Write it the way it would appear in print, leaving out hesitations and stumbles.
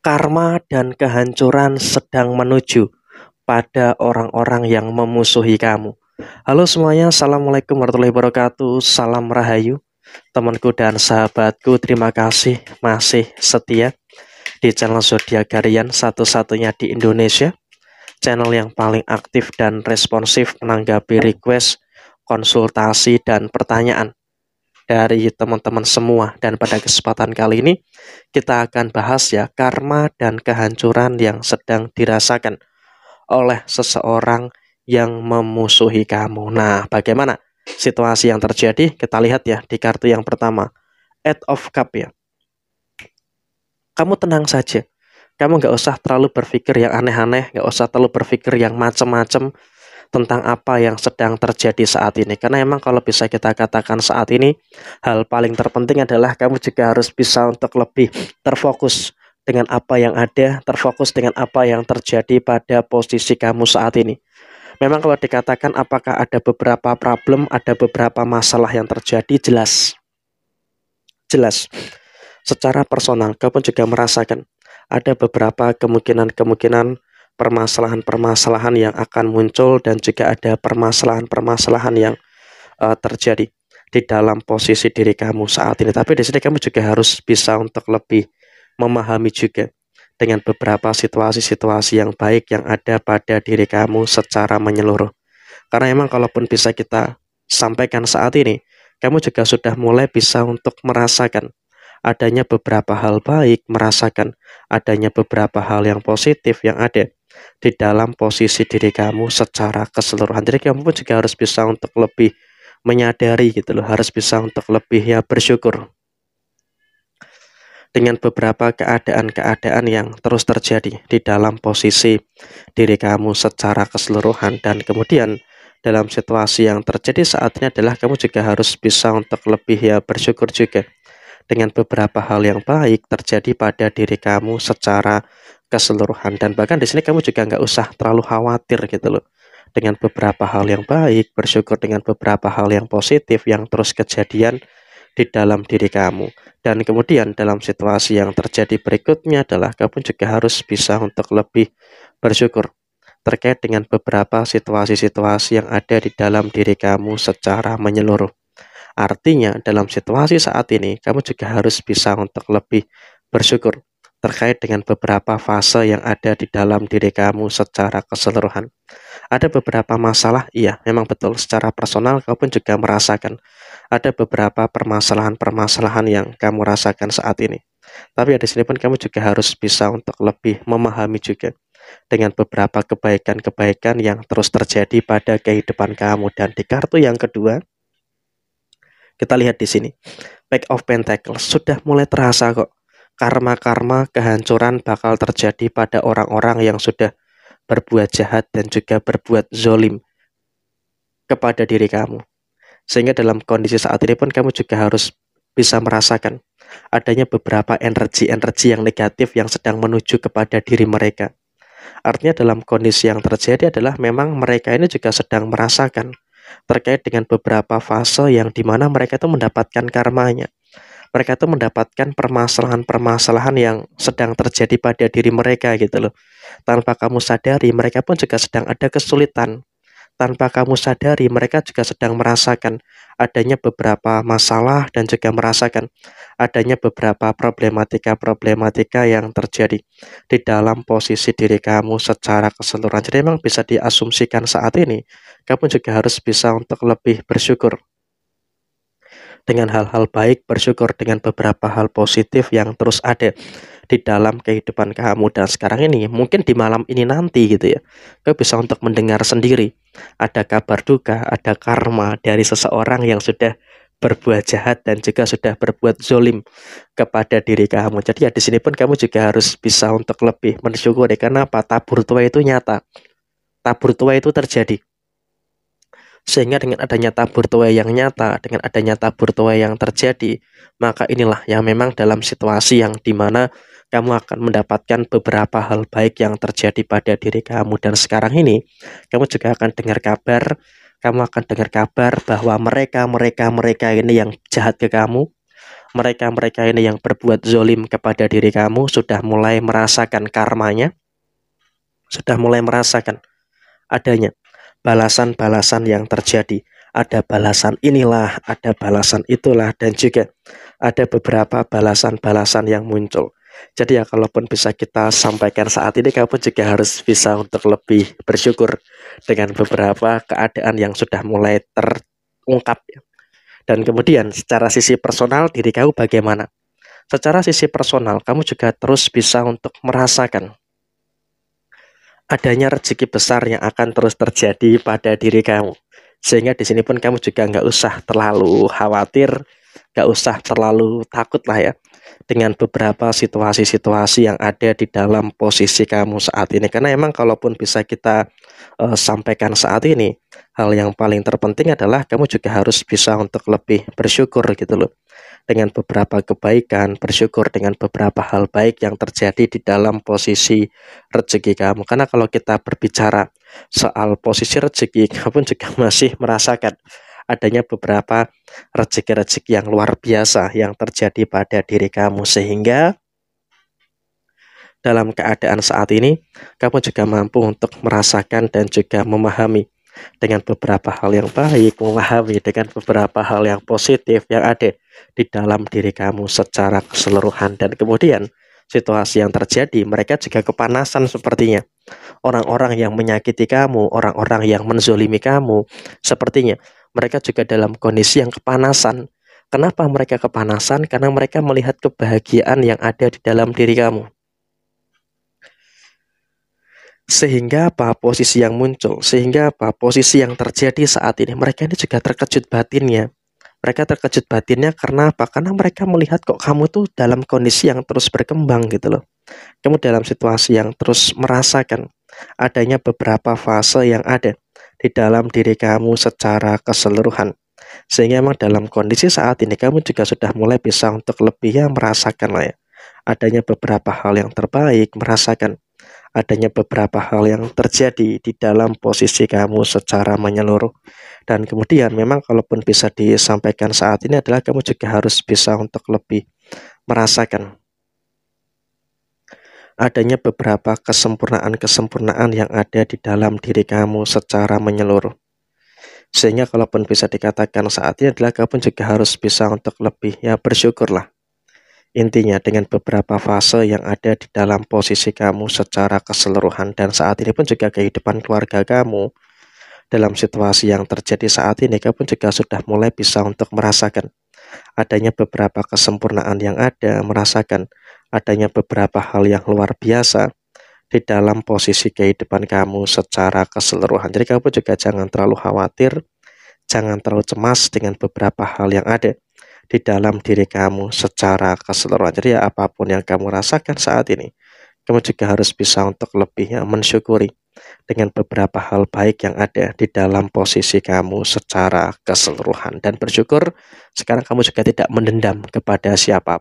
Karma dan kehancuran sedang menuju pada orang-orang yang memusuhi kamu. Halo semuanya, Assalamualaikum warahmatullahi wabarakatuh. Salam Rahayu, temanku dan sahabatku. Terima kasih masih setia di channel Zodiak Harian, satu-satunya di Indonesia, channel yang paling aktif dan responsif menanggapi request, konsultasi, dan pertanyaan dari teman-teman semua. Dan pada kesempatan kali ini kita akan bahas ya, karma dan kehancuran yang sedang dirasakan oleh seseorang yang memusuhi kamu. Nah, bagaimana situasi yang terjadi? Kita lihat ya di kartu yang pertama, Eight of Cup ya. Kamu tenang saja. Kamu nggak usah terlalu berpikir yang aneh-aneh, nggak usah terlalu berpikir yang macem-macem tentang apa yang sedang terjadi saat ini. Karena emang kalau bisa kita katakan saat ini, hal paling terpenting adalah kamu juga harus bisa untuk lebih terfokus dengan apa yang ada, terfokus dengan apa yang terjadi pada posisi kamu saat ini. Memang kalau dikatakan apakah ada beberapa problem, ada beberapa masalah yang terjadi, jelas. Secara personal, kamu juga merasakan ada beberapa kemungkinan-kemungkinan permasalahan-permasalahan yang akan muncul, dan juga ada permasalahan-permasalahan yang terjadi di dalam posisi diri kamu saat ini. Tapi di sini kamu juga harus bisa untuk lebih memahami juga dengan beberapa situasi-situasi yang baik yang ada pada diri kamu secara menyeluruh. Karena emang kalaupun bisa kita sampaikan saat ini, kamu juga sudah mulai bisa untuk merasakan adanya beberapa hal baik, merasakan adanya beberapa hal yang positif yang ada di dalam posisi diri kamu secara keseluruhan. Jadi kamu pun juga harus bisa untuk lebih menyadari gitu loh, harus bisa untuk lebih ya bersyukur dengan beberapa keadaan-keadaan yang terus terjadi di dalam posisi diri kamu secara keseluruhan. Dan kemudian dalam situasi yang terjadi saat ini adalah kamu juga harus bisa untuk lebih ya bersyukur juga dengan beberapa hal yang baik terjadi pada diri kamu secara keseluruhan. Dan bahkan di sini kamu juga nggak usah terlalu khawatir gitu loh dengan beberapa hal yang baik, bersyukur dengan beberapa hal yang positif yang terus kejadian di dalam diri kamu. Dan kemudian dalam situasi yang terjadi berikutnya adalah kamu juga harus bisa untuk lebih bersyukur terkait dengan beberapa situasi-situasi yang ada di dalam diri kamu secara menyeluruh. Artinya dalam situasi saat ini kamu juga harus bisa untuk lebih bersyukur terkait dengan beberapa fase yang ada di dalam diri kamu secara keseluruhan. Ada beberapa masalah, iya memang betul, secara personal kamu pun juga merasakan ada beberapa permasalahan-permasalahan yang kamu rasakan saat ini. Tapi di sini pun kamu juga harus bisa untuk lebih memahami juga dengan beberapa kebaikan-kebaikan yang terus terjadi pada kehidupan kamu. Dan di kartu yang kedua, kita lihat di sini, Pack of Pentacles. Sudah mulai terasa kok karma-karma kehancuran bakal terjadi pada orang-orang yang sudah berbuat jahat dan juga berbuat zolim kepada diri kamu. Sehingga dalam kondisi saat ini pun kamu juga harus bisa merasakan adanya beberapa energi-energi yang negatif yang sedang menuju kepada diri mereka. Artinya dalam kondisi yang terjadi adalah memang mereka ini juga sedang merasakan terkait dengan beberapa fase yang dimana mereka itu mendapatkan karmanya. Mereka itu mendapatkan permasalahan-permasalahan yang sedang terjadi pada diri mereka gitu loh. Tanpa kamu sadari, mereka pun juga sedang ada kesulitan. Tanpa kamu sadari, mereka juga sedang merasakan adanya beberapa masalah dan juga merasakan adanya beberapa problematika-problematika yang terjadi di dalam posisi diri kamu secara keseluruhan. Jadi memang bisa diasumsikan saat ini, kamu juga harus bisa untuk lebih bersyukur dengan hal-hal baik, bersyukur dengan beberapa hal positif yang terus ada di dalam kehidupan kamu. Dan sekarang ini mungkin di malam ini nanti gitu ya, kamu bisa untuk mendengar sendiri ada kabar duka, ada karma dari seseorang yang sudah berbuat jahat dan juga sudah berbuat zolim kepada diri kamu. Jadi ya di sini pun kamu juga harus bisa untuk lebih bersyukur, karena apa? Tabur tua itu nyata, tabur tua itu terjadi. Sehingga dengan adanya tabur tuai yang nyata, dengan adanya tabur tuai yang terjadi, maka inilah yang memang dalam situasi yang dimana kamu akan mendapatkan beberapa hal baik yang terjadi pada diri kamu. Dan sekarang ini kamu juga akan dengar kabar, kamu akan dengar kabar bahwa mereka ini yang jahat ke kamu, Mereka-mereka ini yang berbuat zolim kepada diri kamu sudah mulai merasakan karmanya, sudah mulai merasakan adanya balasan-balasan yang terjadi. Ada balasan inilah, ada balasan itulah, dan juga ada beberapa balasan-balasan yang muncul. Jadi ya, kalaupun bisa kita sampaikan saat ini, kamu juga harus bisa untuk lebih bersyukur dengan beberapa keadaan yang sudah mulai terungkap ya. Dan kemudian secara sisi personal diri kamu bagaimana? Secara sisi personal kamu juga terus bisa untuk merasakan adanya rezeki besar yang akan terus terjadi pada diri kamu. Sehingga di sini pun kamu juga nggak usah terlalu khawatir, nggak usah terlalu takut lah ya dengan beberapa situasi-situasi yang ada di dalam posisi kamu saat ini. Karena emang kalaupun bisa kita sampaikan saat ini, hal yang paling terpenting adalah kamu juga harus bisa untuk lebih bersyukur gitu loh. Dengan beberapa kebaikan, bersyukur dengan beberapa hal baik yang terjadi di dalam posisi rezeki kamu. Karena kalau kita berbicara soal posisi rezeki, kamu juga masih merasakan adanya beberapa rezeki-rezeki yang luar biasa yang terjadi pada diri kamu. Sehingga dalam keadaan saat ini, kamu juga mampu untuk merasakan dan juga memahami dengan beberapa hal yang baik, memahami dengan beberapa hal yang positif yang ada di dalam diri kamu secara keseluruhan. Dan kemudian situasi yang terjadi, mereka juga kepanasan sepertinya. Orang-orang yang menyakiti kamu, orang-orang yang menzolimi kamu, sepertinya mereka juga dalam kondisi yang kepanasan. Kenapa mereka kepanasan? Karena mereka melihat kebahagiaan yang ada di dalam diri kamu. Sehingga apa posisi yang muncul, sehingga apa posisi yang terjadi saat ini, mereka ini juga terkejut batinnya. Mereka terkejut batinnya karena apa? Karena mereka melihat kok kamu tuh dalam kondisi yang terus berkembang gitu loh. Kamu dalam situasi yang terus merasakan adanya beberapa fase yang ada di dalam diri kamu secara keseluruhan. Sehingga memang dalam kondisi saat ini kamu juga sudah mulai bisa untuk lebih ya merasakan lah ya adanya beberapa hal yang terbaik, merasakan adanya beberapa hal yang terjadi di dalam posisi kamu secara menyeluruh. Dan kemudian memang kalaupun bisa disampaikan saat ini adalah kamu juga harus bisa untuk lebih merasakan adanya beberapa kesempurnaan-kesempurnaan yang ada di dalam diri kamu secara menyeluruh. Sehingga kalaupun bisa dikatakan saat ini adalah kamu juga harus bisa untuk lebih ya bersyukurlah. Intinya dengan beberapa fase yang ada di dalam posisi kamu secara keseluruhan. Dan saat ini pun juga kehidupan keluarga kamu dalam situasi yang terjadi saat ini, kamu juga sudah mulai bisa untuk merasakan adanya beberapa kesempurnaan yang ada, merasakan adanya beberapa hal yang luar biasa di dalam posisi kehidupan kamu secara keseluruhan. Jadi kamu juga jangan terlalu khawatir, jangan terlalu cemas dengan beberapa hal yang ada di dalam diri kamu secara keseluruhan. Jadi ya apapun yang kamu rasakan saat ini, kamu juga harus bisa untuk lebih mensyukuri dengan beberapa hal baik yang ada di dalam posisi kamu secara keseluruhan. Dan bersyukur sekarang kamu juga tidak mendendam kepada siapapun.